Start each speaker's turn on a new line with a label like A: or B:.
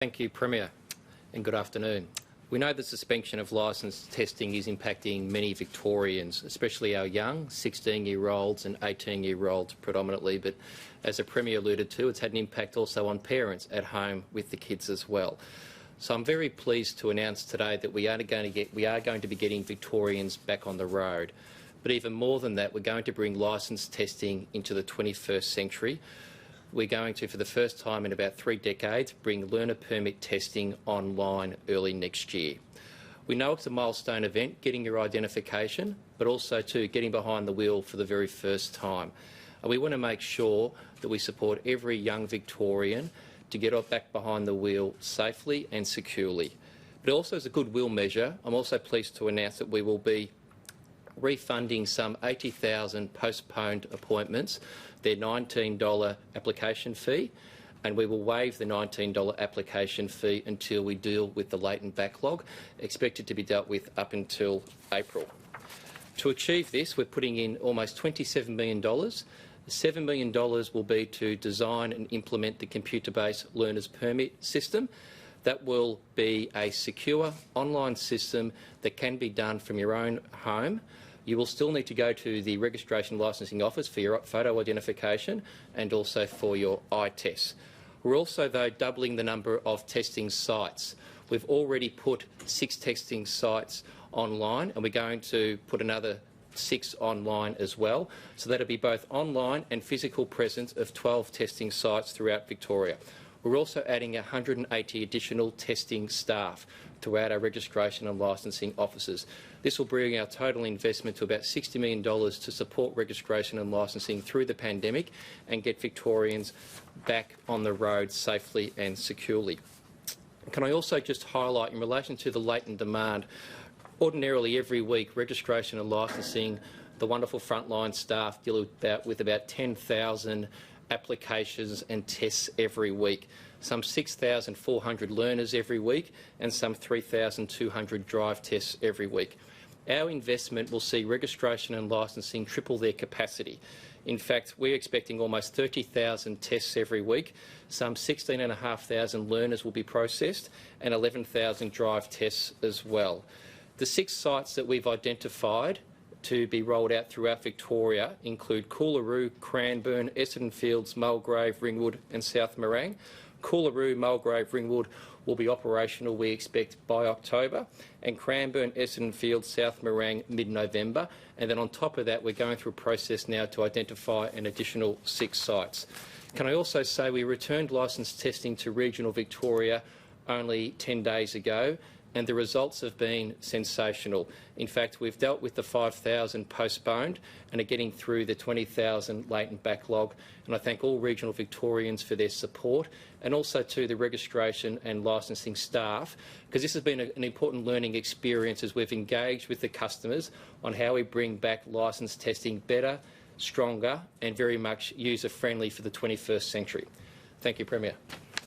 A: Thank you, Premier, and good afternoon. We know the suspension of licence testing is impacting many Victorians, especially our young 16-year-olds and 18-year-olds predominantly, but as the Premier alluded to, it's had an impact also on parents at home with the kids as well. So I'm very pleased to announce today that we are going to be getting Victorians back on the road. But even more than that, we're going to bring licence testing into the 21st century. We're going to, for the first time in about 3 decades, bring learner permit testing online early next year. We know it's a milestone event, getting your identification, but also too getting behind the wheel for the very first time. And we want to make sure that we support every young Victorian to get back behind the wheel safely and securely. But also as a goodwill measure, I'm also pleased to announce that we will be refunding some 80,000 postponed appointments, their $19 application fee, and we will waive the $19 application fee until we deal with the latent backlog, expected to be dealt with up until April. To achieve this, we're putting in almost $27 million. $7 million will be to design and implement the computer-based learners permit system. That will be a secure online system that can be done from your own home. You will still need to go to the registration licensing office for your photo identification and also for your eye tests. We're also, though, doubling the number of testing sites. We've already put 6 testing sites online, and we're going to put another 6 online as well. So that'll be both online and physical presence of 12 testing sites throughout Victoria. We're also adding 180 additional testing staff throughout our registration and licensing offices. This will bring our total investment to about $60 million to support registration and licensing through the pandemic and get Victorians back on the road safely and securely. Can I also just highlight, in relation to the latent demand, ordinarily every week registration and licensing, the wonderful frontline staff deal with about 10,000 applications and tests every week, some 6,400 learners every week and some 3,200 drive tests every week. Our investment will see registration and licensing triple their capacity. In fact, we're expecting almost 30,000 tests every week, some 16,500 learners will be processed and 11,000 drive tests as well. The 6 sites that we've identified to be rolled out throughout Victoria include Coolaroo, Cranbourne, Essendon Fields, Mulgrave, Ringwood and South Morang. Coolaroo, Mulgrave, Ringwood will be operational, we expect, by October, and Cranbourne, Essendon Fields, South Morang mid-November. And then on top of that, we're going through a process now to identify an additional 6 sites. Can I also say we returned licence testing to regional Victoria only 10 days ago, and the results have been sensational. In fact, we've dealt with the 5,000 postponed and are getting through the 20,000 latent backlog. And I thank all regional Victorians for their support, and also to the registration and licensing staff, because this has been an important learning experience as we've engaged with the customers on how we bring back licence testing better, stronger and very much user-friendly for the 21st century. Thank you, Premier.